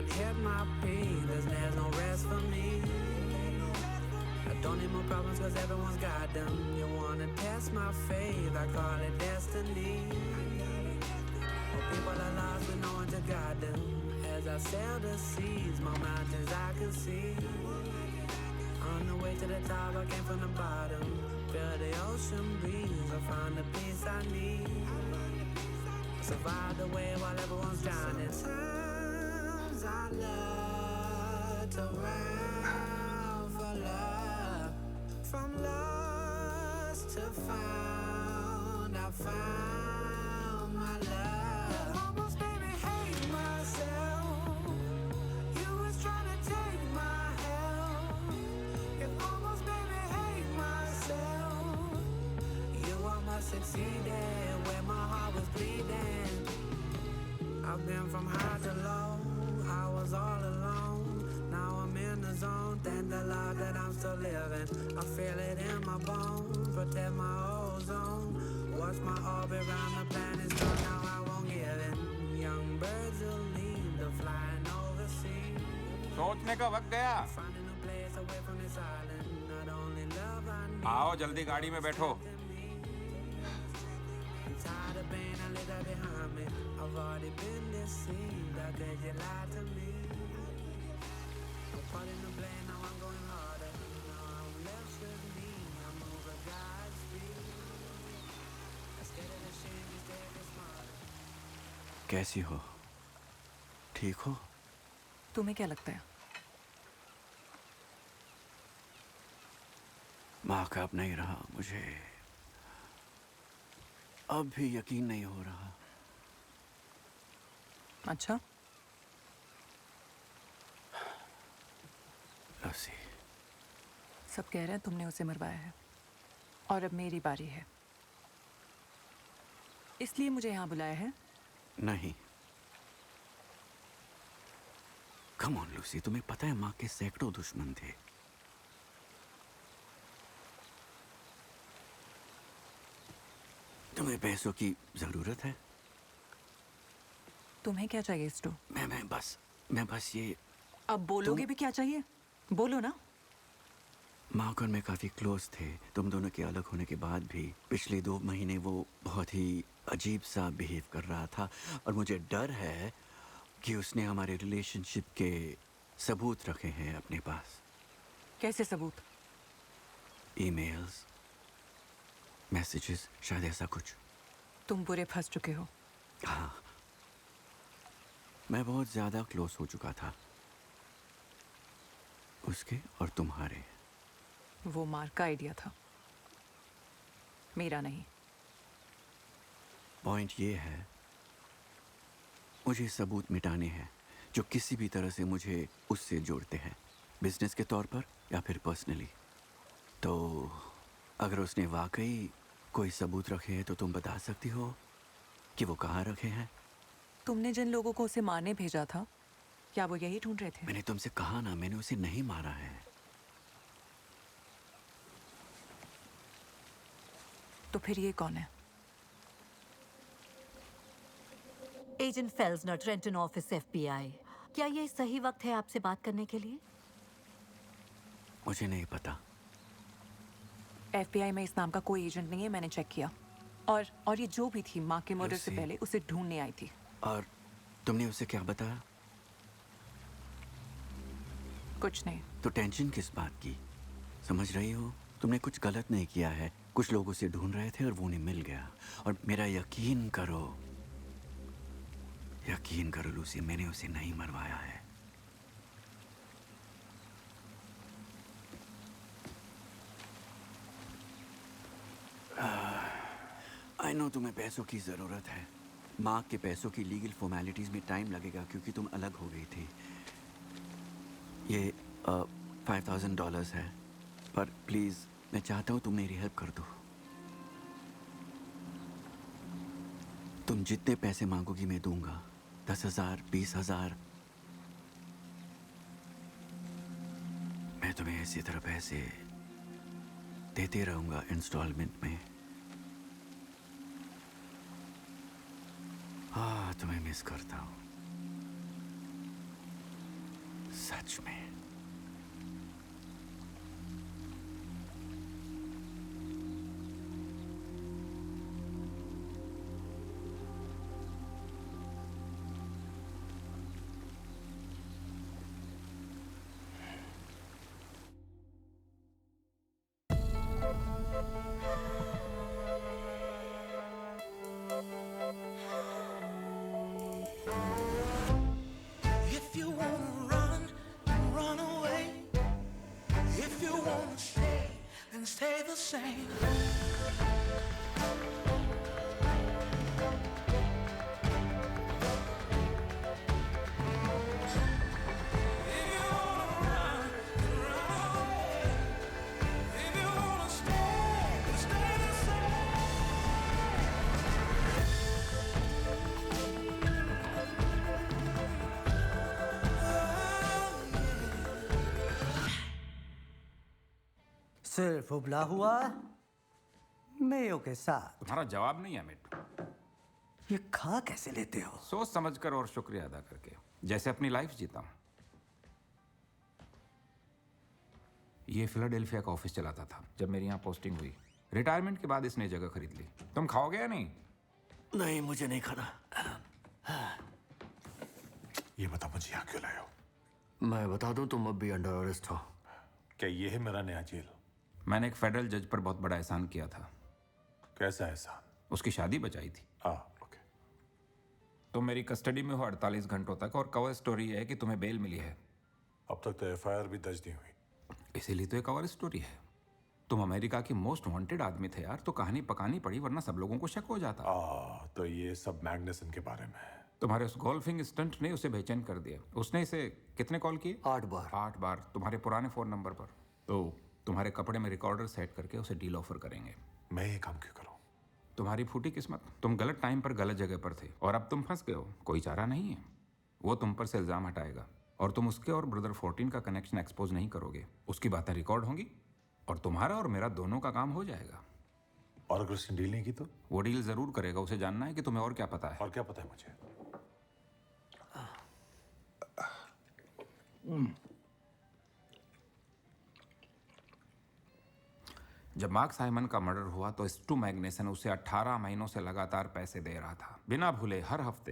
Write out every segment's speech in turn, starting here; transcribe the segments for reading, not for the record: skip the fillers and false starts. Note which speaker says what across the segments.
Speaker 1: one hit my peak, there's no rest for me. I don't need more problems cause everyone's got them. You wanna test my faith, I call it destiny. Oh, people are lost with no one to guide them. As I sail the seas, more mountains I can see. On the way to the top, I came from the bottom. Feel the ocean breeze, I found the peace I need. Survive the wave while everyone's drowning. Times I love to run for love. From lost to found, I found my love. Almost made me hate myself. You was trying to take my health. You almost made me hate myself. You almost succeeded where my heart was bleeding. I've been from high to low, I was all alone. Now I'm in the zone, thank the Lord that I'm still living. I feel it in my bones, protect my ozone. Watch my orbit round the planet, so now I won't give in. Young birds will lead the flying overseas.
Speaker 2: सोचने का वक्त गया।
Speaker 1: Finding a place away from this island, not only love I need.
Speaker 2: आओ जल्दी गाड़ी में बैठो।
Speaker 1: Tired of pain, I leave that behind me. I've already been deceived. How could you lie to me? I'm caught in the blame, now I'm going harder. Now I'm left with me. I'm over God's speed. I'm scared of the shame, just take it smarter.
Speaker 3: कैसी हो? ठीक हो?
Speaker 4: तुम्हें क्या लगता है?
Speaker 3: माँ का अब नहीं रहा, मुझे अब भी यकीन नहीं हो रहा।
Speaker 4: अच्छा,
Speaker 3: लूसी,
Speaker 4: सब कह रहे हैं तुमने उसे मरवाया है और अब मेरी बारी है, इसलिए मुझे यहाँ बुलाया है।
Speaker 3: नहीं। कम ऑन लूसी, तुम्हें पता है माँ के सैकड़ों दुश्मन थे। तुम्हें पैसों की जरूरत है?
Speaker 4: तुम्हें क्या चाहिए स्टू?
Speaker 3: मैं बस ये।
Speaker 4: अब बोलोगे भी क्या चाहिए? बोलो ना।
Speaker 3: माँ और मैं काफी क्लोज थे। तुम दोनों के अलग होने के बाद भी पिछले 2 महीने वो बहुत ही अजीब सा बिहेव कर रहा था और मुझे डर है कि उसने हमारे रिलेशनशिप के सबूत रखे हैं अपने पास।
Speaker 4: कैसे सबूत?
Speaker 3: ईमेल्स, मैसेजेस, शायद ऐसा कुछ।
Speaker 4: तुम बुरे फंस चुके हो।
Speaker 3: हाँ, मैं बहुत ज्यादा क्लोज हो चुका था उसके और तुम्हारे।
Speaker 4: वो मार्क का आइडिया था, मेरा नहीं।
Speaker 3: पॉइंट ये है, मुझे सबूत मिटाने हैं जो किसी भी तरह से मुझे उससे जोड़ते हैं, बिजनेस के तौर पर या फिर पर्सनली। तो अगर उसने वाकई कोई सबूत रखे हैं तो तुम बता सकती हो कि वो कहाँ रखे हैं?
Speaker 4: तुमने जिन लोगों को उसे मारने भेजा था, क्या वो यही ढूंढ रहे थे?
Speaker 3: मैंने तुमसे कहा ना, मैंने उसे नहीं मारा है।
Speaker 4: तो फिर ये कौन है?
Speaker 5: Agent Felsner, Trenton office FBI। क्या ये सही वक्त है आपसे बात करने के लिए?
Speaker 3: मुझे नहीं पता।
Speaker 4: FBI में इस नाम का कोई एजेंट नहीं है, मैंने चेक किया। और ये जो भी थी माँ के मर्डर से
Speaker 3: लूसी।
Speaker 4: पहले उसे ढूंढने आई थी।
Speaker 3: और तुमने उसे क्या बताया?
Speaker 4: कुछ नहीं।
Speaker 3: तो टेंशन किस बात की? समझ रही हो, तुमने कुछ गलत नहीं किया है। कुछ लोग उसे ढूंढ रहे थे और वो उन्हें मिल गया। और मेरा यकीन करो लूसी, मैंने उसे नहीं मरवाया है। आई नो तुम्हें पैसों की जरूरत है। माँ के पैसों की लीगल फॉर्मेलिटीज में टाइम लगेगा क्योंकि तुम अलग हो गई थी। ये $5,000 है, पर प्लीज मैं चाहता हूँ तुम मेरी हेल्प कर दो। तुम जितने पैसे मांगोगी मैं दूंगा, 10,000, 20,000। मैं तुम्हें इसी तरह पैसे देते रहूंगा इंस्टॉलमेंट में। हाँ, तुम्हें मिस करता हूँ। सच में।
Speaker 6: If you wanna run, then run away. If you wanna stay, then stay the same. If you wanna run, then run away. If you wanna stay, then stay the same.
Speaker 7: सिर्फ उबला हुआ Mayo के साथ।
Speaker 2: तुम्हारा जवाब नहीं है मिट।
Speaker 7: ये खा कैसे लेते हो?
Speaker 2: सोच समझकर और शुक्रिया अदा करके, जैसे अपनी लाइफ जीता हूं। ये फिलाडेल्फिया का ऑफिस चलाता था जब मेरी यहाँ पोस्टिंग हुई। रिटायरमेंट के बाद इसने जगह खरीद ली। तुम खाओगे या नहीं?
Speaker 3: नहीं, मुझे नहीं खाना।
Speaker 8: ये बता मुझे यहाँ क्यों लाए हो?
Speaker 3: मैं बता दूं, तुम अब भी अंडर अरेस्ट हो।
Speaker 8: क्या ये है मेरा नया जेल?
Speaker 2: मैंने एक फेडरल जज पर बहुत बड़ा एहसान किया था।
Speaker 8: कैसा एहसान?
Speaker 2: उसकी शादी बचाई थी।
Speaker 8: ओके।
Speaker 2: तुम मेरी कस्टडी में हो 48 घंटों तक, और कवर स्टोरी है कि तुम्हें बेल मिली है।
Speaker 8: अब तक तो एफआईआर भी दर्ज नहीं हुई।
Speaker 2: इसीलिए तो एक कवर स्टोरी है। तुम अमेरिका के मोस्ट वांटेड आदमी थे यार, तो कहानी पकानी पड़ी, वरना सब लोगों को शक हो जाता।
Speaker 8: तो ये सब मैग्नेसन के बारे में है।
Speaker 2: तुम्हारे उस गोल्फिंग स्टंट ने उसे बेचैन कर दिया। उसने इसे कितने कॉल किए?
Speaker 3: 8 बार।
Speaker 2: 8 बार तुम्हारे पुराने फोन नंबर पर। तो तुम्हारे कपड़े में रिकॉर्डर सेट करके उसे डील ऑफर करेंगे।
Speaker 8: मैं ये काम क्यों करूं?
Speaker 2: तुम्हारी फूटी किस्मत, तुम गलत टाइम पर गलत जगह पर थे और अब तुम फंस गए हो। कोई चारा नहीं है, वो तुम पर से इल्जाम हटाएगा और तुम उसके और ब्रदर 14 का कनेक्शन एक्सपोज नहीं करोगे। उसकी बातें रिकॉर्ड होंगी और तुम्हारा और मेरा दोनों का काम हो जाएगा।
Speaker 8: और अगर उसने डील नहीं की तो?
Speaker 2: वो डील जरूर करेगा। उसे जानना है कि तुम्हें और क्या पता है।
Speaker 8: और क्या पता है मुझे?
Speaker 2: जब मार्क साइमन का मर्डर हुआ तो स्टू मैग्नेसन उसे 18 महीनों से लगातार पैसे दे रहा था, बिना भूले, हर हफ्ते।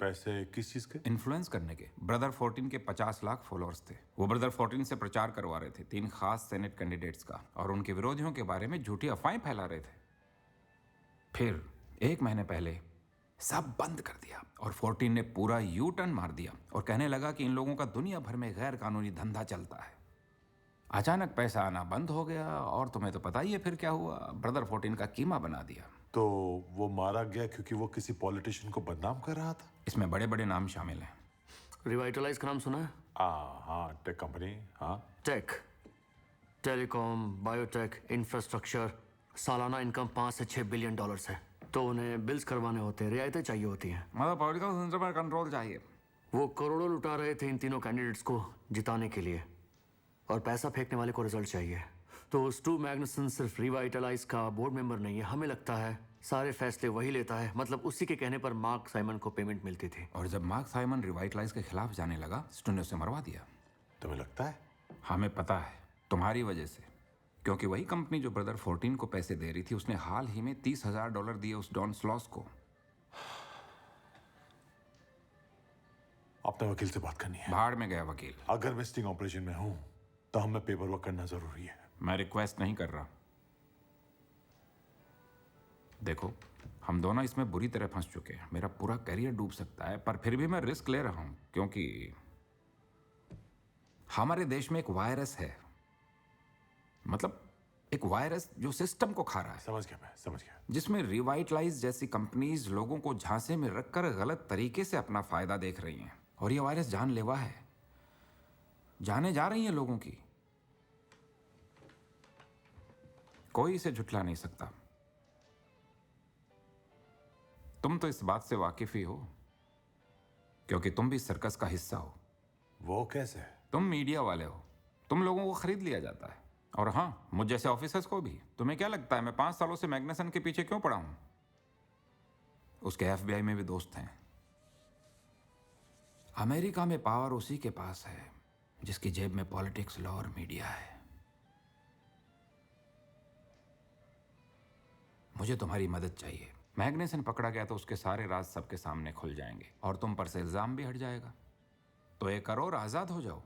Speaker 8: पैसे किस चीज के?
Speaker 2: इन्फ्लुएंस करने के। ब्रदर 14 के 50 लाख फॉलोअर्स थे। वो ब्रदर 14 से प्रचार करवा रहे थे 3 खास सेनेट कैंडिडेट्स का, और उनके विरोधियों के बारे में झूठी अफवाहें फैला रहे थे। फिर 1 महीने पहले सब बंद कर दिया और 14 ने पूरा यू टर्न मार दिया और कहने लगा कि इन लोगों का दुनिया भर में गैर कानूनी धंधा चलता है। अचानक पैसा आना बंद हो गया और तुम्हें तो पता ही है फिर क्या हुआ। ब्रदर 14 का कीमा बना दिया।
Speaker 8: तो वो मारा गया क्योंकि वो किसी पॉलिटिशियन को बदनाम कर रहा था?
Speaker 2: इसमें बड़े बड़े नाम शामिल हैं।
Speaker 3: रिवाइटलाइज का नाम सुना है?
Speaker 8: हाँ, टेक कंपनी। हाँ,
Speaker 3: टेक, टेलीकॉम, बायोटेक, इंफ्रास्ट्रक्चर। सालाना इनकम 5 से 6 बिलियन डॉलर्स है। तो उन्हें बिल्स करवाने होते हैं, रियायतें चाहिए होती हैं।
Speaker 2: मतलब पॉलिटिकल सिस्टम पर कंट्रोल चाहिए।
Speaker 3: वो करोड़ों लुटा रहे थे इन तीनों कैंडिडेट्स को जिताने के लिए, और पैसा फेंकने वाले को रिजल्ट चाहिए। तो स्टू मैग्नेसन सिर्फ रिवाइटलाइज का बोर्ड मेंबर नहीं है। हमें लगता है सारे फैसले वही लेता है, मतलब उसी के कहने पर मार्क साइमन को पेमेंट मिलती थी।
Speaker 2: और जब मार्क साइमन रिवाइटलाइज के खिलाफ जाने लगा, स्टू ने उसे मरवा दिया।
Speaker 8: तुम्हें लगता है?
Speaker 2: हमें पता है, तुम्हारी वजह से। क्योंकि वही कंपनी जो ब्रदर 14 को पैसे दे रही थी, उसने हाल ही में $30,000 दिए उस डॉन स्लॉस को।
Speaker 8: अपने वकील से बात करनी है।
Speaker 2: भाड़ में गया वकील।
Speaker 8: अगर मैं स्टिंग ऑपरेशन में हूं तो हमें पेपर वर्क करना जरूरी है।
Speaker 2: मैं रिक्वेस्ट नहीं कर रहा। देखो, हम दोनों इसमें बुरी तरह फंस चुके हैं। मेरा पूरा करियर डूब सकता है, पर फिर भी मैं रिस्क ले रहा हूं क्योंकि हमारे देश में एक वायरस है। मतलब एक वायरस जो सिस्टम को खा रहा है।
Speaker 8: समझ गया।
Speaker 2: जिसमें रिवाइटलाइज जैसी कंपनीज लोगों को झांसे में रखकर गलत तरीके से अपना फायदा देख रही हैं। और ये वायरस जानलेवा है। जाने जा रही हैं लोगों की। कोई इसे झुठला नहीं सकता। तुम तो इस बात से वाकिफ ही हो क्योंकि तुम भी सर्कस का हिस्सा हो।
Speaker 8: वो कैसे?
Speaker 2: तुम मीडिया वाले हो। तुम लोगों को खरीद लिया जाता है। और हाँ, मुझ जैसे ऑफिसर्स को भी। तुम्हें क्या लगता है मैं 5 सालों से मैग्नेसन के पीछे क्यों पड़ा हूं? उसके FBI में भी दोस्त हैं। अमेरिका में पावर उसी के पास है जिसकी जेब में पॉलिटिक्स, लॉ और मीडिया है। मुझे तुम्हारी मदद चाहिए। मैग्नेसन पकड़ा गया तो उसके सारे राज सबके सामने खुल जाएंगे और तुम पर से इल्जाम भी हट जाएगा। तो ये करो और आजाद हो जाओ।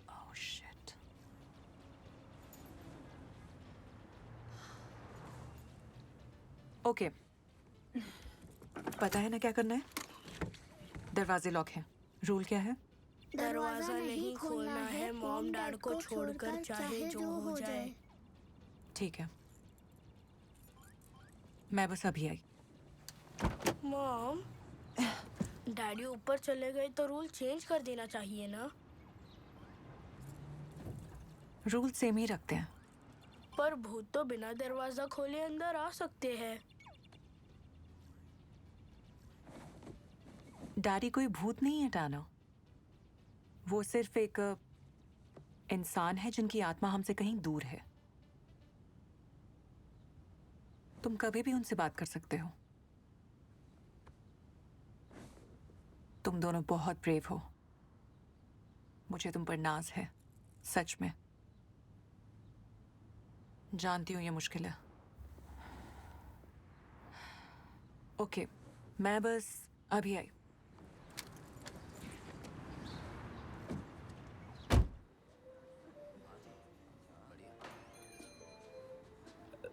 Speaker 4: Oh shit. ओके, पता है ना क्या करना है? दरवाजे लॉक हैं। रूल क्या है?
Speaker 9: दरवाजा नहीं खोलना है मॉम डैड को छोड़कर, चाहे जो हो जाए।
Speaker 4: ठीक है, मैं बस अभी आई।
Speaker 9: मॉम, डैडी ऊपर चले गए तो रूल चेंज कर देना चाहिए ना।
Speaker 4: रूल सेम ही रखते हैं।
Speaker 9: पर भूत तो बिना दरवाजा खोले अंदर आ सकते हैं।
Speaker 4: डैडी कोई भूत नहीं है टाना। वो सिर्फ एक इंसान है जिनकी आत्मा हमसे कहीं दूर है। तुम कभी भी उनसे बात कर सकते हो। तुम दोनों बहुत ब्रेव हो। मुझे तुम पर नाज है, सच में। जानती हूं ये मुश्किल है। ओके, मैं बस अभी आई।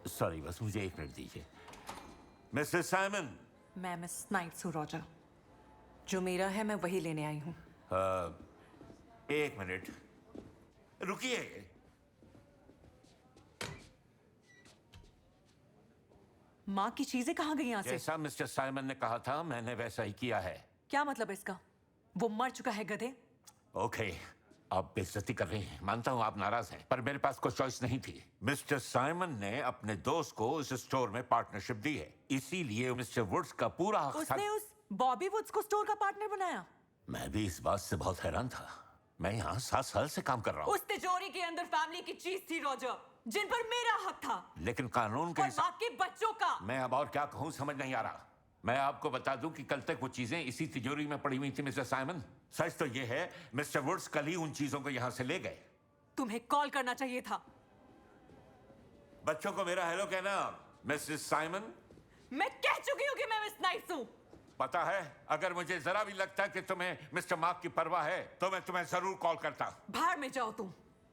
Speaker 10: सॉरी, बस मुझे 1 मिनट दीजिए। Mister Simon.
Speaker 4: मैं मिस नाइट्स हूँ रॉजर। जो मेरा है मैं वही लेने आई हूँ।
Speaker 10: 1 मिनट रुकिए।
Speaker 4: माँ की चीजें कहाँ गई यहाँ से?
Speaker 10: जैसा मिस्टर साइमन ने कहा था मैंने वैसा ही किया है।
Speaker 4: क्या मतलब है इसका? वो मर चुका है गधे।
Speaker 10: ओके, आप बेइज्जती कर रही हैं। मानता हूँ आप नाराज हैं, पर मेरे पास कोई चॉइस नहीं थी। मिस्टर साइमन ने अपने दोस्त को इस स्टोर में पार्टनरशिप दी है, इसीलिए मिस्टर वुड्स का पूरा हक था।
Speaker 4: उसने उस बॉबी वुड्स को स्टोर का पार्टनर बनाया।
Speaker 10: मैं भी इस बात से बहुत हैरान था। मैं यहाँ 7 साल से काम कर रहा हूँ।
Speaker 4: उस तिजोरी के अंदर फैमिली की चीज थी रॉजर, जिन पर मेरा हक था
Speaker 10: लेकिन कानून के
Speaker 4: और बाकी बच्चों का।
Speaker 10: मैं अब और क्या कहूँ समझ नहीं आ रहा। मैं आपको बता दूं कि कल तक वो चीजें इसी तिजोरी में पड़ी हुई थी मिस्टर साइमन। सच तो ये है मिस्टर वुड्स कल ही उन चीजों को यहाँ से ले गए।
Speaker 4: तुम्हें कॉल करना चाहिए था।
Speaker 10: बच्चों को मेरा हेलो कहना मिसेस साइमन।
Speaker 4: मैं कह चुकी हूँ कि मैं मिस नाइट्स हूँ।
Speaker 10: पता है, अगर मुझे जरा भी लगता कि तुम्हें मिस्टर मार्क की परवाह है तो मैं तुम्हें जरूर कॉल करता।
Speaker 4: भाड़ में जाओ तुम।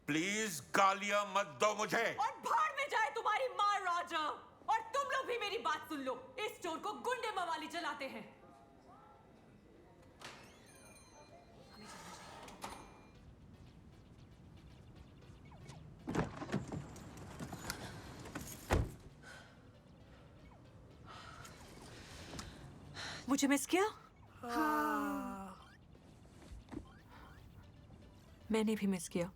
Speaker 10: प्लीज गालियां मत दो मुझे।
Speaker 4: और भाड़ में जाए तुम्हारी माँ रॉजर। और तुम लोग भी मेरी बात सुन लो। इस स्टोर को गुंडे मवाली चलाते हैं। मुझे मिस किया?
Speaker 9: हाँ।
Speaker 4: मैंने भी मिस किया।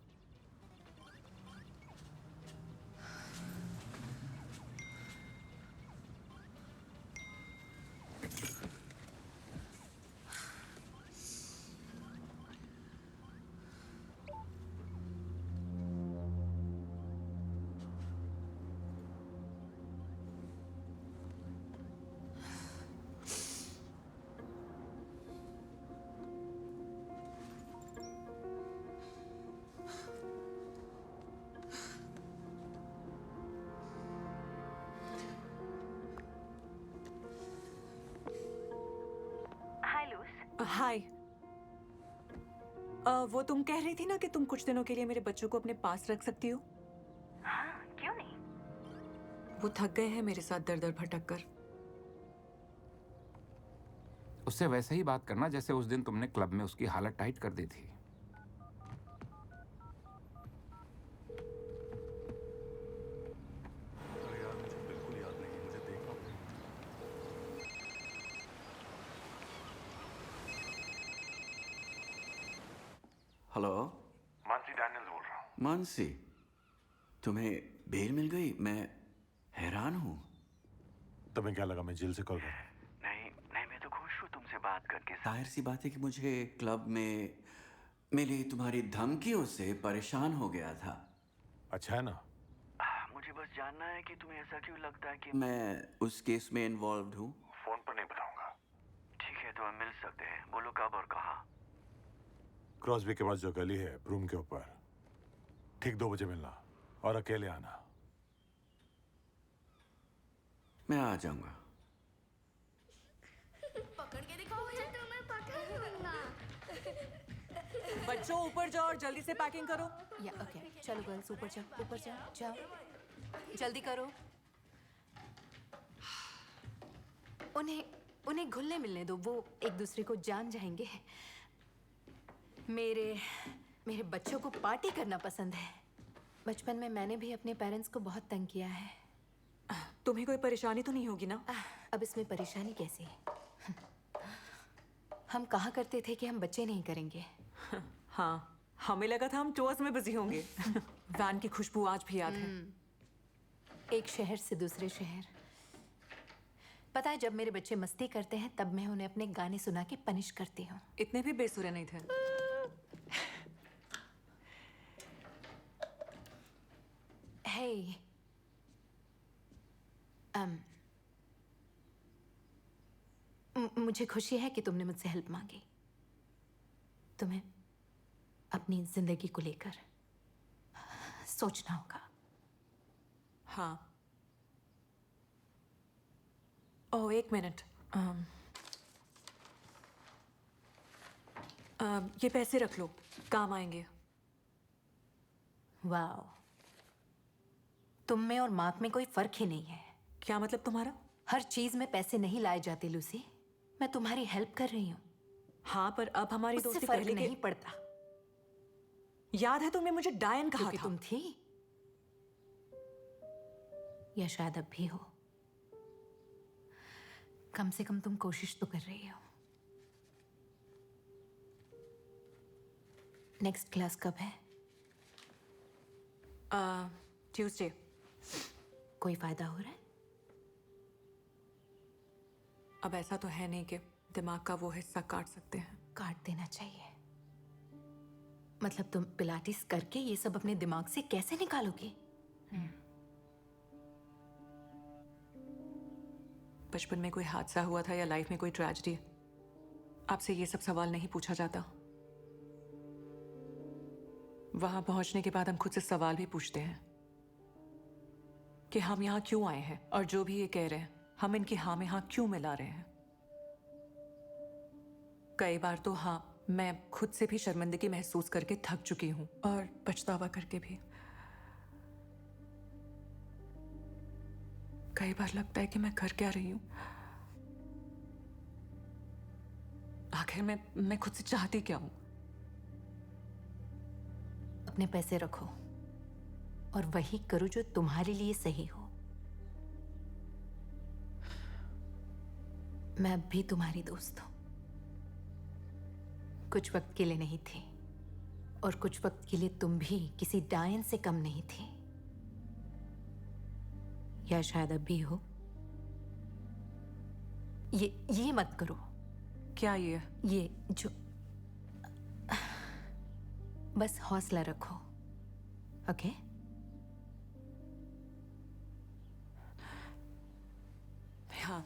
Speaker 4: हाय। वो तुम कह रही थी ना कि तुम कुछ दिनों के लिए मेरे बच्चों को अपने पास रख सकती हो।
Speaker 11: हाँ, क्यों नहीं?
Speaker 4: वो थक गए हैं मेरे साथ दर दर भटक कर।
Speaker 2: उससे वैसे ही बात करना जैसे उस दिन तुमने क्लब में उसकी हालत टाइट कर दी थी।
Speaker 3: हेलो,
Speaker 10: मानसी डैनियल बोल रहा हूँ।
Speaker 3: मानसी, तुम्हें बेल मिल गई? मैं हैरान हूँ।
Speaker 8: तुम्हें क्या लगा मैं जेल से कॉल कर रहा हूँ?
Speaker 3: नहीं नहीं, मैं तो खुश हूँ तुमसे बात करके। जाहिर सी बात है कि मुझे क्लब में मिली तुम्हारी धमकियों से परेशान हो गया था।
Speaker 8: अच्छा है ना?
Speaker 3: मुझे बस जानना है कि तुम्हें ऐसा क्यों लगता है कि मैं उस केस में इन्वॉल्व हूँ।
Speaker 8: फोन पर नहीं बताऊंगा।
Speaker 3: ठीक है, तो हम मिल सकते हैं। बोलो कब और कहाँ।
Speaker 8: क्रॉसबी के पास जो गली है, रूम के ऊपर, ठीक 2 बजे मिलना और अकेले आना।
Speaker 3: मैं आ जाऊंगा।
Speaker 9: पकड़ के दिखाओ मुझे। तुम्हें पकड़ूंगा।
Speaker 4: बच्चों ऊपर जाओ और जल्दी से पैकिंग करो।
Speaker 5: या ओके, चलो गर्ल्स ऊपर जाओ, ऊपर जाओ, जाओ, जल्दी करो। उन्हें घुलने मिलने दो, वो एक दूसरे को जान जाएंगे। मेरे बच्चों को पार्टी करना पसंद है। बचपन में मैंने भी अपने पेरेंट्स को बहुत तंग किया है।
Speaker 4: तुम्हें कोई परेशानी तो नहीं होगी ना?
Speaker 5: अब इसमें परेशानी कैसी? हम कहा करते थे कि हम बच्चे नहीं करेंगे।
Speaker 4: हाँ, हमें लगा था हम टूर्स में बिजी होंगे। वैन की खुशबू आज भी याद है।
Speaker 5: एक शहर से दूसरे शहर। पता है, जब मेरे बच्चे मस्ती करते हैं तब मैं उन्हें अपने गाने सुना के पनिश करती हूँ।
Speaker 4: इतने भी बेसुरे नहीं थे।
Speaker 5: हे, मुझे खुशी है कि तुमने मुझसे हेल्प मांगी। तुम्हें अपनी जिंदगी को लेकर सोचना होगा।
Speaker 4: हाँ। ओह, एक मिनट। ये पैसे रख लो, काम आएंगे।
Speaker 5: वाह, तुम में और मार्क में कोई फर्क ही नहीं है।
Speaker 4: क्या मतलब तुम्हारा?
Speaker 5: हर चीज में पैसे नहीं लाए जाते लूसी। मैं तुम्हारी हेल्प कर रही हूँ।
Speaker 4: हाँ, पर अब हमारी
Speaker 5: उससे
Speaker 4: दोस्ती
Speaker 5: फर्क
Speaker 4: पहले
Speaker 5: नहीं पड़ता।
Speaker 4: याद है तुमने मुझे डायन कहा
Speaker 5: क्योंकि
Speaker 4: था।
Speaker 5: तुम थी, या शायद अब भी हो। कम से कम तुम कोशिश तो कर रही हो। नेक्स्ट क्लास कब है?
Speaker 4: ट्यूसडे।
Speaker 5: कोई फायदा हो रहा है?
Speaker 4: अब ऐसा तो है नहीं कि दिमाग का वो हिस्सा काट सकते हैं।
Speaker 5: काट देना चाहिए। मतलब तुम पिलाटिस करके ये सब अपने दिमाग से कैसे निकालोगी?
Speaker 4: बचपन में कोई हादसा हुआ था या लाइफ में कोई ट्रेजेडी, आपसे ये सब सवाल नहीं पूछा जाता। वहां पहुंचने के बाद हम खुद से सवाल भी पूछते हैं कि हम यहां क्यों आए हैं, और जो भी ये कह रहे हैं हम इनकी हाँ में हाँ क्यों मिला रहे हैं। कई बार तो हाँ, मैं खुद से भी शर्मिंदगी महसूस करके थक चुकी हूं, और पछतावा करके भी। कई बार लगता है कि मैं कर क्या रही हूं। आखिर मैं खुद से चाहती क्या हूं।
Speaker 5: अपने पैसे रखो और वही करो जो तुम्हारे लिए सही हो। मैं अब भी तुम्हारी दोस्त हूं। कुछ वक्त के लिए नहीं थी, और कुछ वक्त के लिए तुम भी किसी डायन से कम नहीं थी। या शायद अब भी हो। ये मत करो।
Speaker 4: क्या ये
Speaker 5: जो बस हौसला रखो, ओके?
Speaker 4: हाँ।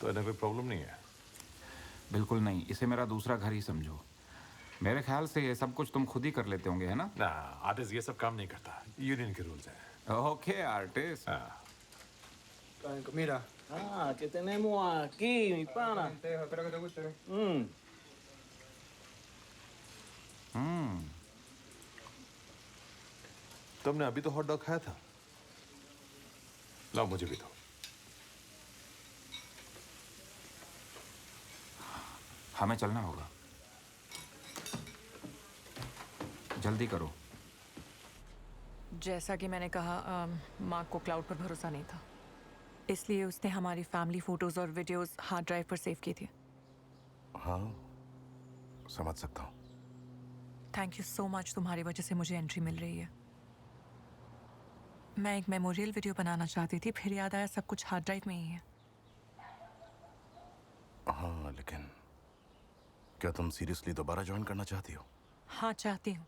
Speaker 8: तो इन्हें कोई प्रॉब्लम नहीं है?
Speaker 2: बिल्कुल नहीं, इसे मेरा दूसरा घर ही समझो। मेरे ख्याल से ये सब कुछ तुम खुद ही कर लेते होंगे, है ना?
Speaker 8: ना, आर्टिस्ट ये सब काम नहीं करता। यूनियन के रूल्स हैं।
Speaker 2: Okay artist.
Speaker 12: Mira. Ah, ¿qué tenemos aquí, mi pana? Espero que te guste.
Speaker 8: तुमने अभी तो हॉट डॉग खाया था। लाओ मुझे भी दो।
Speaker 2: हमें चलना होगा, जल्दी करो।
Speaker 4: जैसा कि मैंने कहा, मार्क को क्लाउड पर भरोसा नहीं था, इसलिए उसने हमारी फैमिली फोटोज और वीडियोस हार्ड ड्राइव पर सेव की थी।
Speaker 8: हाँ, समझ सकता हूँ।
Speaker 4: थैंक यू सो मच, तुम्हारी वजह से मुझे एंट्री मिल रही है। मैं एक मेमोरियल वीडियो बनाना चाहती थी, फिर याद आया सब कुछ हार्ड ड्राइव में ही है।
Speaker 8: हाँ, लेकिन
Speaker 13: क्या तुम सीरियसली दोबारा ज्वाइन करना चाहती हो?
Speaker 4: हाँ, चाहती हूँ।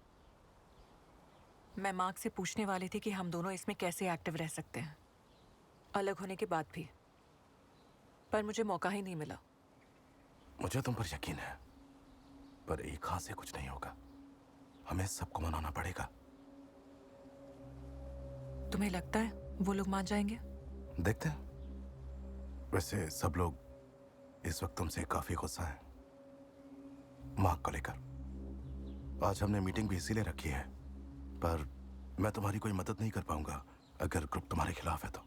Speaker 4: मैं मार्क से पूछने वाली थी कि हम दोनों इसमें कैसे एक्टिव रह सकते हैं, अलग होने के बाद भी, पर मुझे मौका ही नहीं मिला।
Speaker 13: मुझे तुम पर यकीन है, पर एक हाथ से कुछ नहीं होगा। हमें सबको मनाना पड़ेगा।
Speaker 4: तुम्हें लगता है वो लोग मान जाएंगे?
Speaker 13: देखते हैं। वैसे सब लोग इस वक्त तुमसे काफी गुस्सा हैं मार्क को लेकर। आज हमने मीटिंग भी इसीलिए रखी है, पर मैं तुम्हारी कोई मदद नहीं कर पाऊंगा अगर ग्रुप तुम्हारे खिलाफ है तो।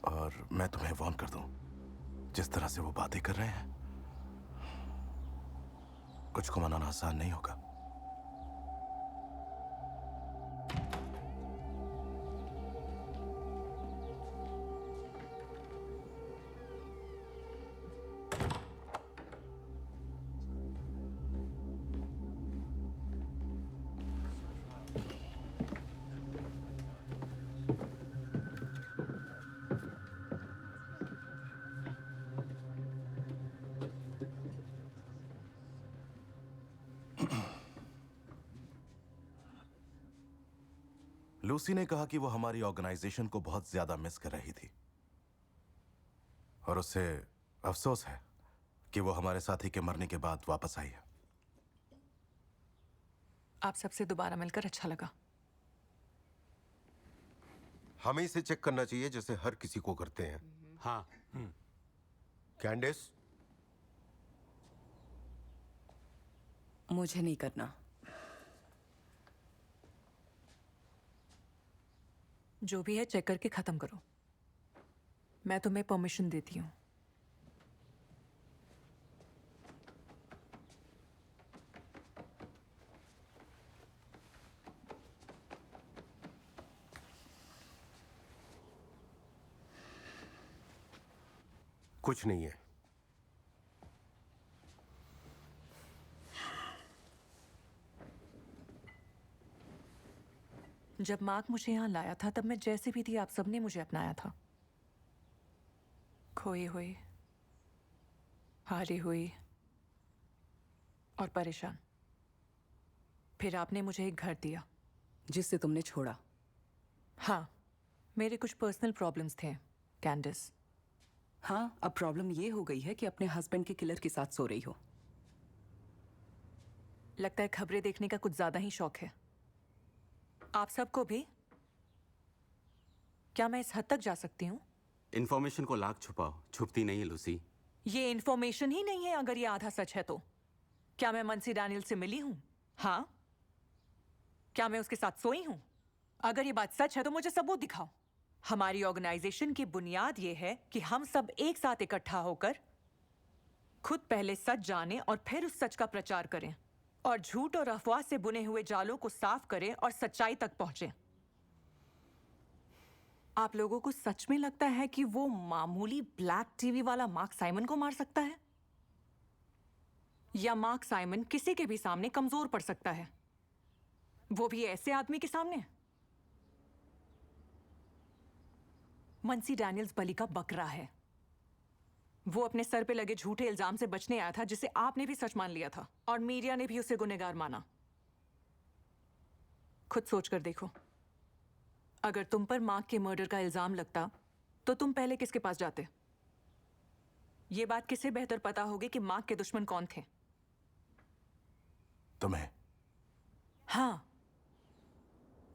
Speaker 13: और मैं तुम्हें वार्न कर दूं, जिस तरह से वो बातें कर रहे हैं, कुछ को मनाना आसान नहीं होगा। लूसी ने कहा कि वो हमारी ऑर्गेनाइजेशन को बहुत ज्यादा मिस कर रही थी और उसे अफसोस है कि वो हमारे साथी के मरने के बाद वापस आई है।
Speaker 4: आप सबसे दोबारा मिलकर अच्छा लगा।
Speaker 14: हमें इसे चेक करना चाहिए जैसे हर किसी को करते हैं।
Speaker 15: हाँ।
Speaker 14: कैंडिस,
Speaker 16: मुझे नहीं करना।
Speaker 4: जो भी है चेक करके खत्म करो। मैं तुम्हें परमिशन देती हूँ।
Speaker 14: कुछ नहीं है।
Speaker 4: जब मार्क मुझे यहाँ लाया था तब मैं जैसी भी थी आप सबने मुझे अपनाया था। खोई हुई, हारी हुई और परेशान। फिर आपने मुझे एक घर दिया
Speaker 16: जिससे तुमने छोड़ा।
Speaker 4: हाँ, मेरे कुछ पर्सनल प्रॉब्लम्स थे कैंडिस।
Speaker 16: हाँ, अब प्रॉब्लम ये हो गई है कि अपने हस्बैंड के किलर के साथ सो रही हो।
Speaker 4: लगता है खबरें देखने का कुछ ज्यादा ही शौक है आप सबको भी। क्या मैं इस हद तक जा सकती हूँ?
Speaker 15: इन्फॉर्मेशन को लाख छुपाओ, छुपती नहीं है लूसी।
Speaker 4: ये इन्फॉर्मेशन ही नहीं है अगर ये आधा सच है तो। क्या मैं मंसी डैनियल से मिली हूँ? हाँ। क्या मैं उसके साथ सोई हूँ? अगर ये बात सच है तो मुझे सबूत दिखाओ। हमारी ऑर्गेनाइजेशन की बुनियाद ये है कि हम सब एक साथ इकट्ठा होकर खुद पहले सच जाने और फिर उस सच का प्रचार करें और झूठ और अफवाह से बुने हुए जालों को साफ करें और सच्चाई तक पहुंचें। आप लोगों को सच में लगता है कि वो मामूली ब्लैक टीवी वाला मार्क साइमन को मार सकता है? या मार्क साइमन किसी के भी सामने कमजोर पड़ सकता है, वो भी ऐसे आदमी के सामने? मंसी डैनियल्स बलि का बकरा है। वो अपने सर पे लगे झूठे इल्जाम से बचने आया था जिसे आपने भी सच मान लिया था और मीडिया ने भी उसे गुनहगार माना। खुद सोच कर देखो, अगर तुम पर मार्क के मर्डर का इल्जाम लगता तो तुम पहले किसके पास जाते? ये बात किसे बेहतर पता होगी कि मार्क के दुश्मन कौन थे?
Speaker 13: तुम्हें।
Speaker 4: हाँ,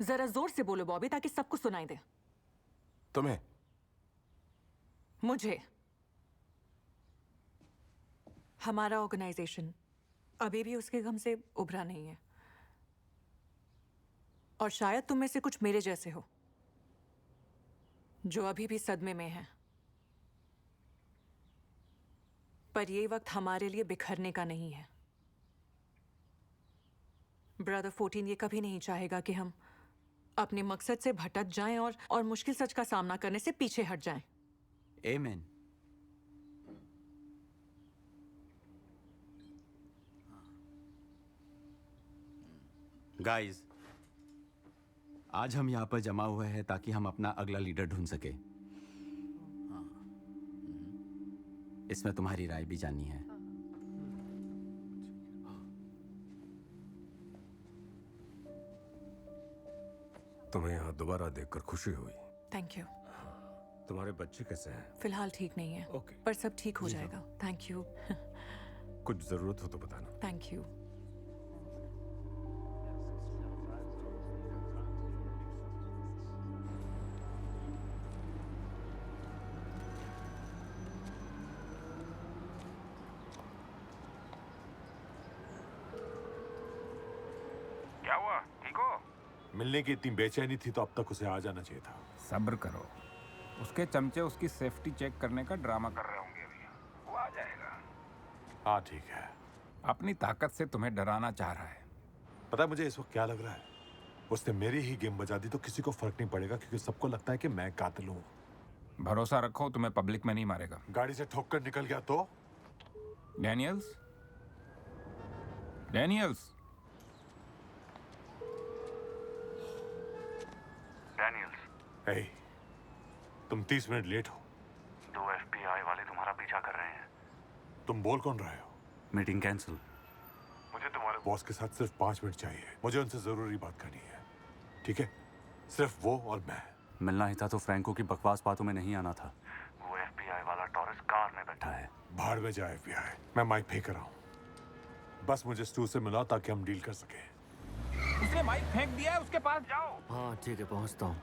Speaker 4: जरा जोर से बोलो बॉबी ताकि सबको सुनाई दे।
Speaker 13: तुम्हें।
Speaker 4: मुझे। हमारा ऑर्गेनाइजेशन अभी भी उसके गम से उभरा नहीं है और शायद तुम में से कुछ मेरे जैसे हो जो अभी भी सदमे में हैं। पर यह वक्त हमारे लिए बिखरने का नहीं है। ब्रदर 14 ये कभी नहीं चाहेगा कि हम अपने मकसद से भटक जाएं और मुश्किल सच का सामना करने से पीछे हट जाएं।
Speaker 3: आमीन।
Speaker 15: गाइस, आज हम यहाँ पर जमा हुए हैं ताकि हम अपना अगला लीडर ढूंढ सके। इसमें तुम्हारी राय भी जाननी है।
Speaker 14: तुम्हें यहाँ दोबारा देखकर खुशी हुई।
Speaker 4: Thank you.
Speaker 14: तुम्हारे बच्चे कैसे हैं?
Speaker 4: फिलहाल ठीक नहीं है, पर सब ठीक हो जाएगा। Thank you.
Speaker 14: कुछ जरूरत हो तो बताना।
Speaker 4: Thank you.
Speaker 2: क्या हुआ? ठीक हो?
Speaker 8: मिलने की इतनी बेचैनी थी तो अब तक उसे आ जाना चाहिए था।
Speaker 2: सब्र करो, उसके चमचे उसकी सेफ्टी चेक करने का ड्रामा कर रहे होंगे अभी। वो आ जाएगा।
Speaker 8: हाँ ठीक है।
Speaker 2: अपनी ताकत से तुम्हें डराना चाह रहा है।
Speaker 8: पता है मुझे इस वक्त क्या लग रहा है? उसने मेरी ही गेम बजा दी तो किसी को फर्क नहीं पड़ेगा, क्योंकि सबको लगता है कि मैं कातिल हूँ।
Speaker 2: भरोसा रखो, तुम्हें पब्लिक में नहीं मारेगा।
Speaker 8: गाड़ी से ठोक कर निकल गया तो?
Speaker 2: डैनियल्स, डैनियल्स,
Speaker 17: डैनियल्स,
Speaker 8: हे, तुम 30 मिनट लेट हो।
Speaker 17: 2 FBI वाले तुम्हारा पीछा कर रहे हैं।
Speaker 8: तुम बोल कौन रहे हो?
Speaker 15: Meeting cancel.
Speaker 8: मुझे तुम्हारे बॉस के साथ सिर्फ 5 मिनट चाहिए। मुझे उनसे जरूरी बात करनी है, ठीक है? सिर्फ वो और मैं।
Speaker 15: मिलना ही था तो फ्रैंको की बकवास बातों में नहीं आना था।
Speaker 17: वो FBI वाला टॉरस कार में बैठा है।
Speaker 8: भाड़ में जाए FBI। मैं माइक फेंक रहा हूँ। बस मुझे स्टू से मिलाओ ताकि हम डील कर सके।
Speaker 2: उसने माइक फेंक दिया है, उसके पास जाओ।
Speaker 3: हाँ ठीक है, पहुंचता हूँ।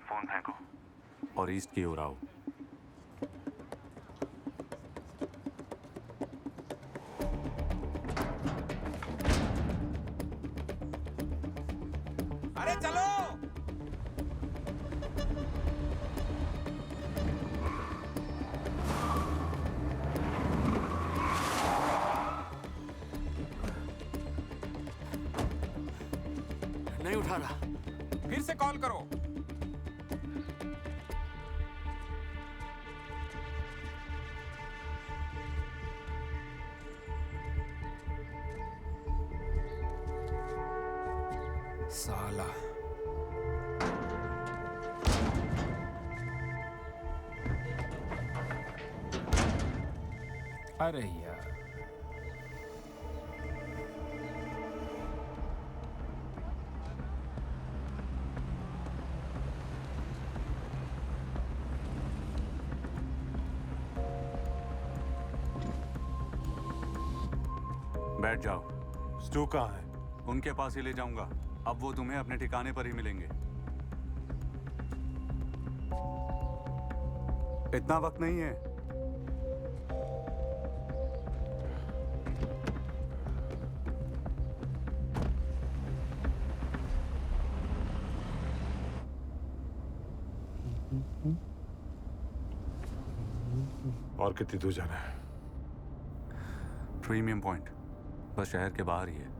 Speaker 17: फोन फेंको
Speaker 15: और ईस्ट की ओर आओ।
Speaker 2: अरे चलो।
Speaker 3: नहीं उठा रहा।
Speaker 2: फिर से कॉल करो। साला। अरे यार,
Speaker 15: बैठ जाओ।
Speaker 8: स्टू कहाँ है?
Speaker 15: उनके पास ही ले जाऊंगा। अब वो तुम्हें अपने ठिकाने पर ही मिलेंगे। इतना वक्त नहीं है।
Speaker 8: और कितनी दूर जाना है?
Speaker 15: प्रीमियम पॉइंट, बस शहर के बाहर ही है।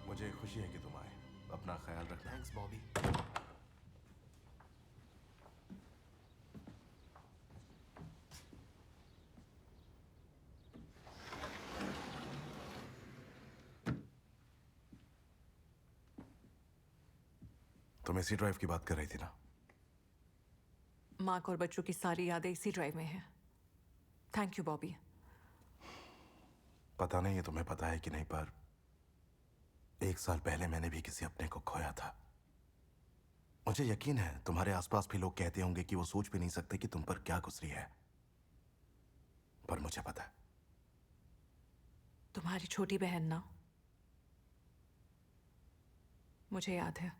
Speaker 13: मुझे खुशी है कि तुम आए। अपना ख्याल रखना।
Speaker 14: थैंक्स बॉबी।
Speaker 13: तुम इसी ड्राइव की बात कर रही थी ना?
Speaker 4: माँ और बच्चों की सारी यादें इसी ड्राइव में हैं। Thank you Bobby.
Speaker 13: पता नहीं ये तुम्हें पता है कि नहीं, पर 1 साल पहले मैंने भी किसी अपने को खोया था। मुझे यकीन है तुम्हारे आसपास भी लोग कहते होंगे कि वो सोच भी नहीं सकते कि तुम पर क्या गुजरी है, पर मुझे पता है।
Speaker 4: तुम्हारी छोटी बहन ना, मुझे याद है।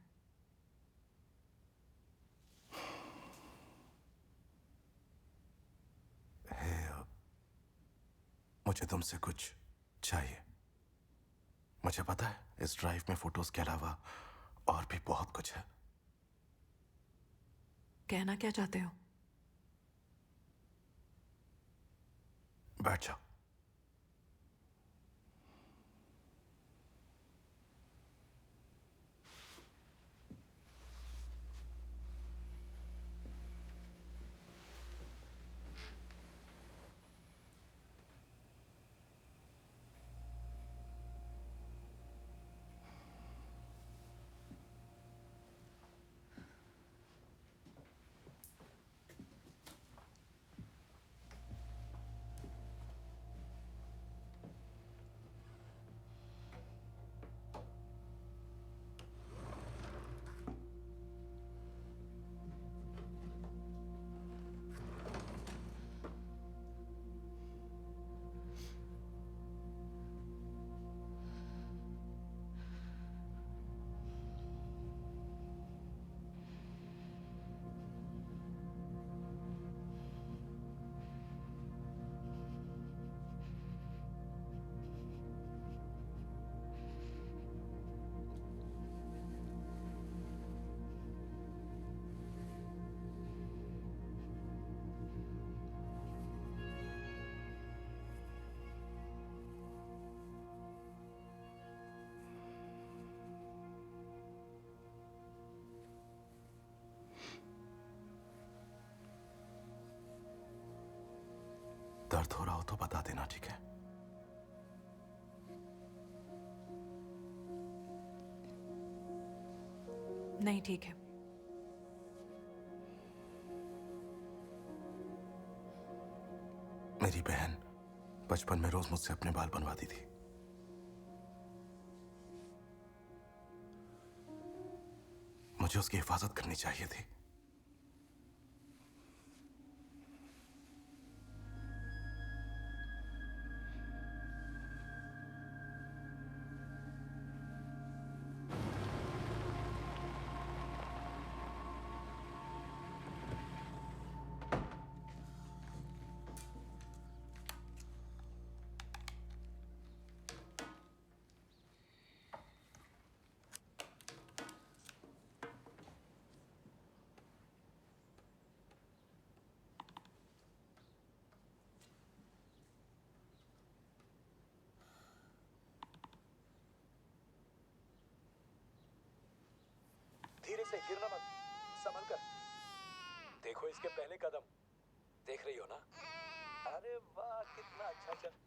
Speaker 13: मुझे तुमसे कुछ चाहिए। मुझे पता है इस ड्राइव में फोटोज के अलावा और भी बहुत कुछ है।
Speaker 4: कहना क्या चाहते हो?
Speaker 13: बैठ जाओ। दर्द हो रहा हो तो बता देना, ठीक है?
Speaker 4: नहीं, ठीक है।
Speaker 13: मेरी बहन बचपन में रोज मुझसे अपने बाल बनवाती थी। मुझे उसकी हिफाजत करनी चाहिए थी।
Speaker 18: धीरे से, गिरना मत, संभल कर। देखो इसके पहले कदम, देख रही हो ना? अरे वाह, कितना अच्छा चल।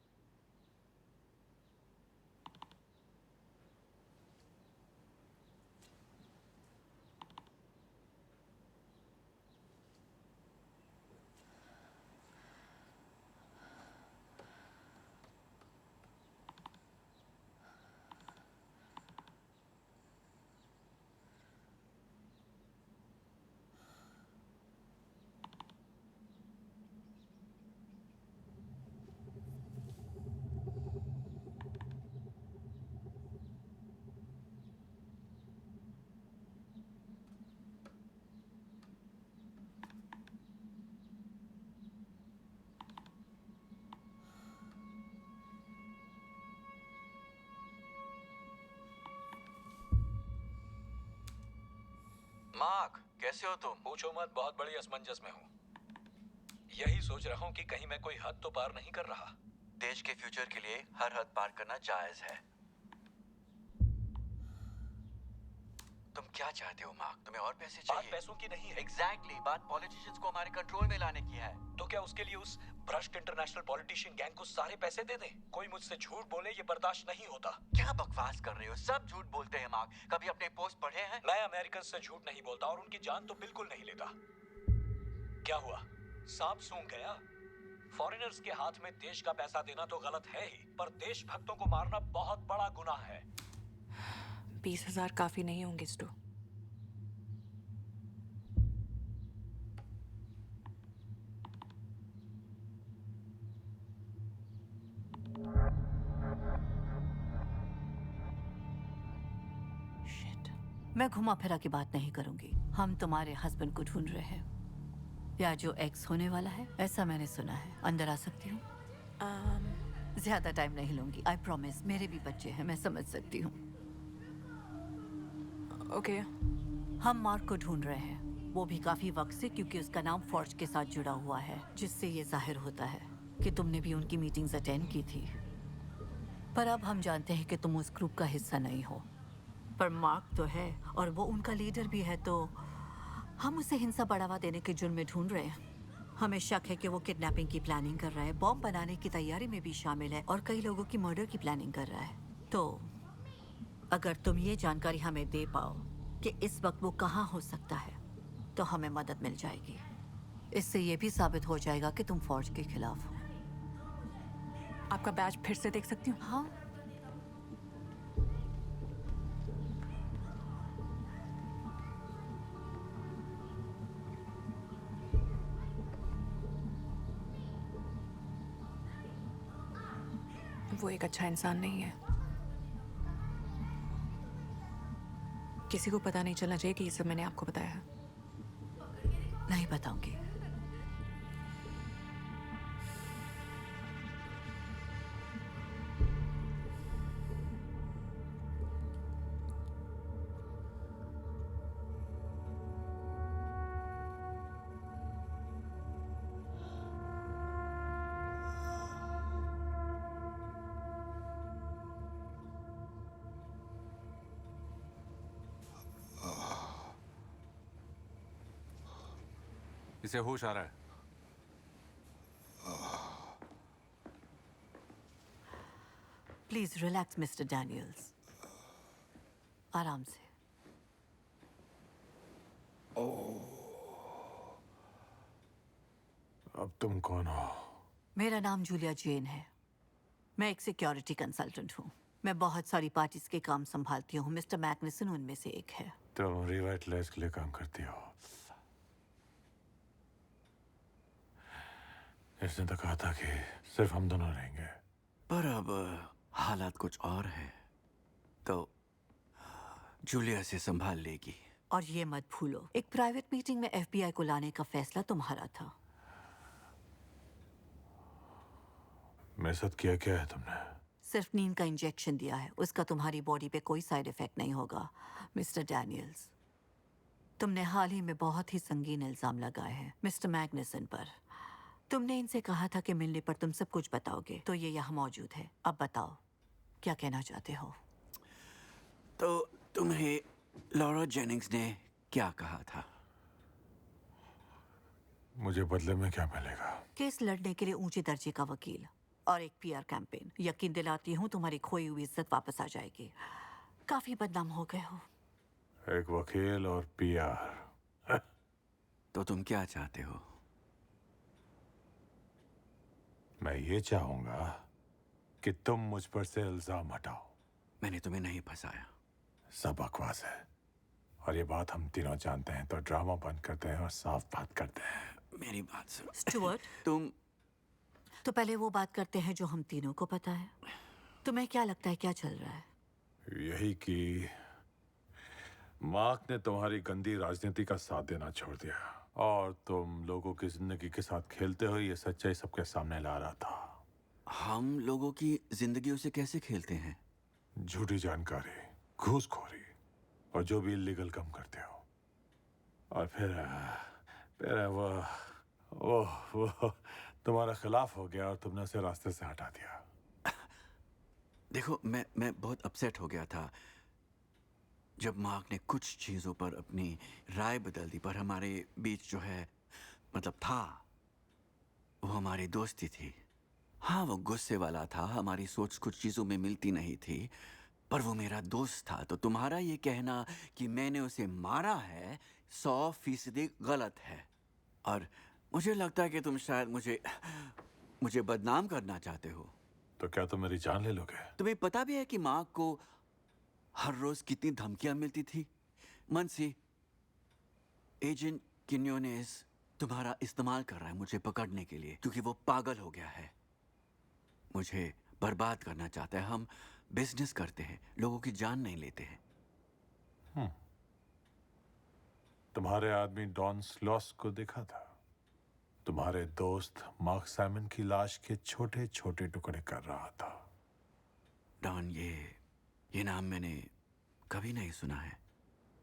Speaker 3: मार्क, कैसे हो तुम?
Speaker 18: पूछो मत, बहुत बड़ी असमंजस में हूँ। यही सोच रहा हूँ कि कहीं मैं कोई हद तो पार नहीं कर रहा।
Speaker 3: देश के फ्यूचर के लिए हर हद पार करना जायज है। तुम क्या चाहते हो मार्क? तुम्हें और पैसे चाहिए?
Speaker 18: बात पैसों की नहीं है।
Speaker 3: एग्जैक्टली, बात पॉलिटिशियंस को हमारे कंट्रोल में लाने की है।
Speaker 18: तो क्या उसके लिए उस भ्रष्ट इंटरनेशनल पॉलिटिशियन गैंग को सारे पैसे दे दें? कोई मुझसे झूठ बोले ये बर्दाश्त नहीं होता।
Speaker 3: क्या बकवास कर रहे हो? सब झूठ बोलते हैं मार्क। कभी अपने पोस्ट पढ़े हैं?
Speaker 18: मैं अमेरिकन से झूठ नहीं बोलता और उनकी जान तो बिल्कुल नहीं लेता। क्या हुआ? सांप सूंघ गया? फॉरेनर्स के हाथ में देश का पैसा देना तो गलत है ही, पर देशभक्तों को मारना बहुत बड़ा गुनाह है।
Speaker 4: 20,000 काफी नहीं होंगे स्टू।
Speaker 19: मैं घुमा फिरा की बात नहीं करूंगी। हम तुम्हारे हस्बैंड को ढूंढ रहे हैं, या जो एक्स होने वाला है, ऐसा मैंने सुना है। अंदर आ सकती हूँ? ज्यादा टाइम नहीं लूंगी, आई प्रॉमिस। मेरे भी बच्चे हैं, मैं समझ सकती हूँ।
Speaker 4: ओके।
Speaker 19: हम मार्क को ढूंढ रहे हैं, वो भी काफी वक्त से, क्योंकि उसका नाम फॉर्ज के साथ जुड़ा हुआ है, जिससे ये जाहिर होता है कि तुमने भी उनकी मीटिंग्स अटेंड की थी। पर अब हम जानते हैं कि तुम उस ग्रुप का हिस्सा नहीं हो। पर मार्क तो है और वो उनका लीडर भी है, तो हम उसे हिंसा बढ़ावा देने के जुर्म में ढूंढ रहे हैं। हमें शक है कि वो किडनैपिंग की प्लानिंग कर रहा है, बॉम्ब बनाने की तैयारी में भी शामिल है और कई लोगों की मर्डर की प्लानिंग कर रहा है। तो अगर तुम ये जानकारी हमें दे पाओ कि इस वक्त वो कहाँ हो सकता है, तो हमें मदद मिल जाएगी। इससे ये भी साबित हो जाएगा कि तुम फौज के खिलाफ हो।
Speaker 4: आपका बैज फिर से देख सकती हूँ?
Speaker 19: हाँ।
Speaker 4: वो एक अच्छा इंसान नहीं है। किसी को पता नहीं चलना चाहिए कि ये सब मैंने आपको बताया है।
Speaker 19: नहीं बताऊंगी।
Speaker 8: इसे होश आ रहा है।
Speaker 19: प्लीज रिलैक्स मिस्टर डैनियल्स, आराम से।
Speaker 8: अब तुम कौन हो?
Speaker 19: मेरा नाम जूलिया जेन है। मैं एक सिक्योरिटी कंसल्टेंट हूँ। मैं बहुत सारी पार्टीज के काम संभालती हूँ। मिस्टर मैग्निसन उनमें से एक है।
Speaker 8: तुम रिवाइटलाइज के लिए काम करती हो। इसने तो कहा था कि सिर्फ हम दोनों रहेंगे।
Speaker 3: पर अब हालात कुछ और है, तो जूलिया से संभाल लेगी।
Speaker 19: और ये मत भूलो, एक प्राइवेट मीटिंग में FBI को लाने का फैसला तुम्हारा था।
Speaker 8: मेरे साथ किया क्या है तुमने?
Speaker 19: सिर्फ नींद का इंजेक्शन दिया है, उसका तुम्हारी बॉडी पे कोई साइड इफेक्ट नहीं होगा। मिस्टर डैनियल्स, तुमने हाल ही में बहुत ही संगीन इल्जाम लगाए हैं मिस्टर मैग्निसन पर। तुमने इनसे कहा था कि मिलने पर तुम सब कुछ बताओगे, तो ये यहाँ मौजूद है। अब बताओ, क्या कहना चाहते हो?
Speaker 3: तो तुम्हें लॉरा जेनिंग्स ने क्या कहा था?
Speaker 8: मुझे बदले में क्या मिलेगा?
Speaker 19: केस लड़ने के लिए ऊंचे दर्जे का वकील और एक PR कैंपेन। यकीन दिलाती हूँ तुम्हारी खोई हुई इज्जत वापस आ जाएगी। काफी बदनाम हो गए हो।
Speaker 8: एक वकील और PR।
Speaker 3: तो तुम क्या चाहते हो?
Speaker 8: मैं ये चाहूंगा कि तुम मुझ पर से इल्जाम हटाओ।
Speaker 3: मैंने तुम्हें नहीं फंसाया।
Speaker 8: सब बकवास है और ये बात हम तीनों जानते हैं, तो ड्रामा बंद करते हैं और साफ बात करते हैं।
Speaker 3: मेरी बात सुनो
Speaker 19: स्टुअर्ट,
Speaker 3: तुम
Speaker 19: तो पहले वो बात करते हैं जो हम तीनों को पता है। तुम्हें क्या लगता है क्या चल रहा है?
Speaker 8: यही कि मार्क ने तुम्हारी गंदी राजनीति का साथ देना छोड़ दिया और तुम लोगों की जिंदगी के साथ खेलते हुए ये सच्चाई सबके सामने ला रहा था।
Speaker 3: हम लोगों की जिंदगियों से कैसे खेलते हैं?
Speaker 8: झूठी जानकारी, घूसखोरी और जो भी इलीगल काम करते हो। और फिर वो तुम्हारा खिलाफ हो गया और तुमने उसे रास्ते से हटा दिया।
Speaker 3: देखो, मैं बहुत अपसेट हो गया था जब मार्क ने कुछ चीज़ों पर अपनी राय बदल दी। पर हमारे बीच जो है, मतलब था, वो हमारी दोस्ती थी। हाँ, वो गुस्से वाला था, हमारी सोच कुछ चीज़ों में मिलती नहीं थी, पर वो मेरा दोस्त था। तो तुम्हारा ये कहना कि मैंने उसे मारा है 100% गलत है। और मुझे लगता है कि तुम शायद मुझे बदनाम करना चाहते हो।
Speaker 8: तो क्या तुम मेरी जान ले लोगे?
Speaker 3: तुम्हें पता भी है कि मार्क को हर रोज कितनी धमकियां मिलती थी? मन से एजेंट किन्योनेस तुम्हारा इस्तेमाल कर रहा है मुझे पकड़ने के लिए, क्योंकि वो पागल हो गया है। मुझे बर्बाद करना चाहता है। हम बिजनेस करते हैं, लोगों की जान नहीं लेते हैं।
Speaker 8: तुम्हारे आदमी डॉन स्लॉस को देखा था? तुम्हारे दोस्त मार्क साइमन की लाश के छोटे छोटे टुकड़े कर रहा था।
Speaker 3: डॉन, ये नाम मैंने कभी नहीं सुना है।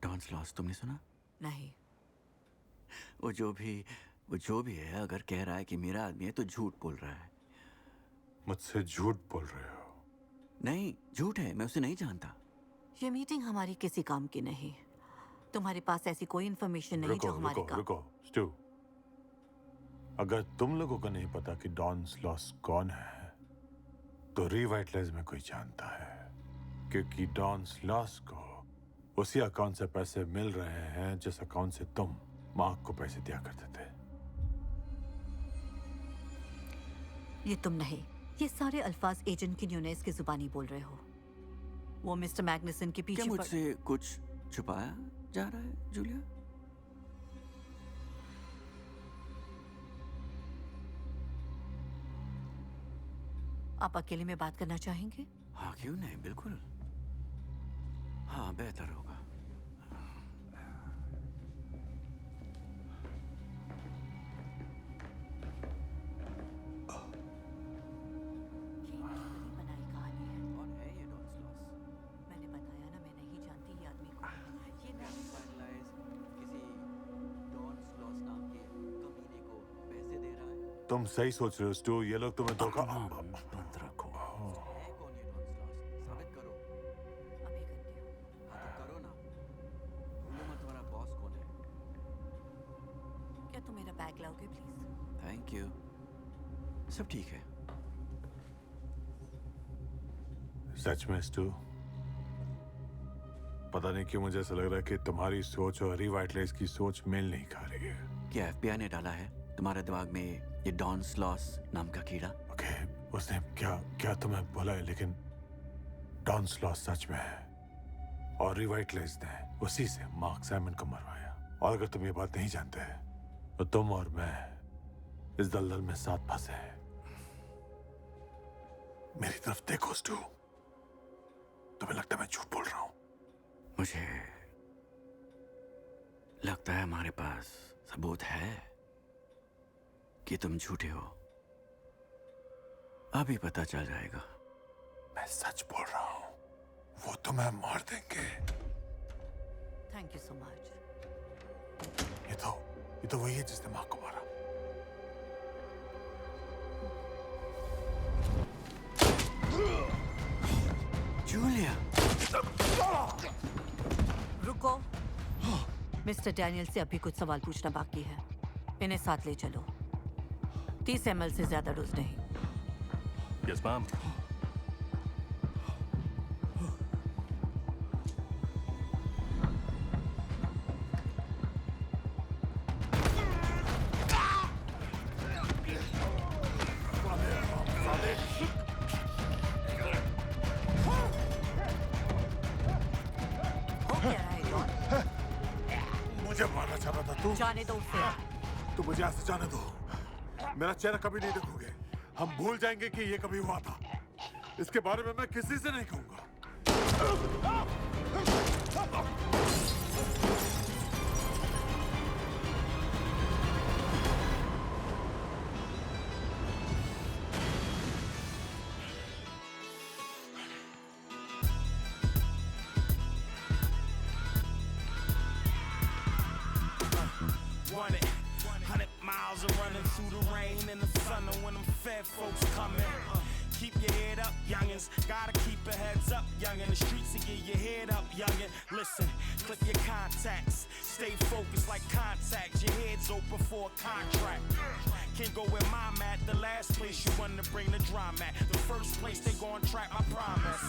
Speaker 3: डॉन्स लॉस तुमने सुना?
Speaker 19: नहीं।
Speaker 3: वो जो भी है, अगर कह रहा है कि मेरा आदमी है तो झूठ बोल रहा है।
Speaker 8: मुझसे झूठ बोल रहे हो?
Speaker 3: नहीं, झूठ है, मैं उसे नहीं जानता।
Speaker 19: ये मीटिंग हमारी किसी काम की नहीं। तुम्हारे पास ऐसी कोई इन्फॉर्मेशन नहीं जो हमारे काम।
Speaker 8: रुको स्टू, अगर तुम लोगों को नहीं पता कि डॉन स्लॉस कौन है तो रिवाइटलाइज में कोई जानता है, क्योंकि डॉन स्लॉस को उसी अकाउंट से पैसे मिल रहे हैं जिस अकाउंट से तुम मार्क को पैसे दिया करते थे।
Speaker 19: ये तुम नहीं, ये सारे अल्फाज एजेंट की न्यूनेस की जुबानी बोल रहे हो। वो मिस्टर मैग्नसन के पीछे
Speaker 3: क्या मुझसे कुछ छुपाया जा रहा है जूलिया?
Speaker 19: आप अकेले में बात करना चाहेंगे?
Speaker 3: हाँ, क्यों नहीं, बिल्कुल। हाँ, बेहतर होगा।
Speaker 8: तुम सही सोच रहे हो स्टू, ये लोग तुम्हें धोखा।
Speaker 3: बंद रखो। साबित करो। अभी करती हूँ। हाँ तो करो ना। ढूंढो मत तुम्हारा बॉस कौन है।
Speaker 19: क्या तुम मेरा बैग लाओगे प्लीज?
Speaker 3: Thank you. सब ठीक है।
Speaker 8: सच में स्टू, पता नहीं क्यों मुझे ऐसा लग रहा है कि तुम्हारी सोच और रिवाइटलाइज की सोच मेल नहीं खा रही है।
Speaker 3: क्या FBI ने डाला है तुम्हारे दिमाग में ये डॉन स्लॉस नाम का कीड़ा?
Speaker 8: ओके, उसने क्या तुम्हें बोला है, लेकिन डॉन स्लॉस सच में है और रिवाइटलाइज ने उसी से मार्क साइमन को मरवाया। और अगर तुम ये बात नहीं जानते तो तुम और मैं इस दलदल में साथ फंसे हैं। मेरी तरफ देखो स्टू, तुम्हें लगता है मैं झूठ बोल रहा हूं?
Speaker 3: मुझे लगता है हमारे पास सबूत है कि तुम झूठे हो। अभी पता चल जाएगा।
Speaker 8: मैं सच बोल रहा हूं, वो तुम्हें मार देंगे।
Speaker 19: Thank you so much.
Speaker 8: ये तो वही है जिसने माँ को मारा।
Speaker 3: जूलिया,
Speaker 19: रुको। मिस्टर डैनियल से अभी कुछ सवाल पूछना बाकी है। इन्हें साथ ले चलो। 30 ml से ज्यादा डोज नहीं।
Speaker 20: Yes ma'am.
Speaker 8: मुझे मारना चाह रहा था तू?
Speaker 19: जाने दो उसे।
Speaker 8: तू मुझे ऐसे जाने दो। मेरा चेहरा कभी नहीं देखोगे। हम भूल जाएंगे कि ये कभी हुआ था। इसके बारे में मैं किसी से नहीं कहूंगा।
Speaker 6: Want it. 100 miles of running through the rain and the sun, and when them fed folks coming. Keep your head up, youngins. Gotta keep your heads up, youngin. The streets to get your head up, youngin. Listen, clip your contacts. Stay focused like contacts. Your head's open for a contract. Can't go where mom at. The last place you want to bring the drama at. The first place they gon' track my promise.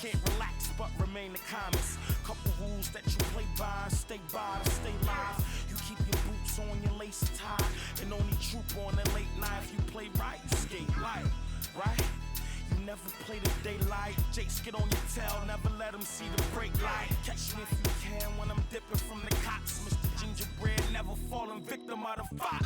Speaker 6: Can't relax but remain the calmest. Couple rules that you play by, stay to stay live. You keep your boots on, your lace tied, and only troop on the late night. If you play right, you skate light, right? You never play the daylight. Jakes get on your tail, never let them see the brake light. Catch me if you can when I'm dipping from the cops. Mr. Gingerbread, never falling victim of the fox.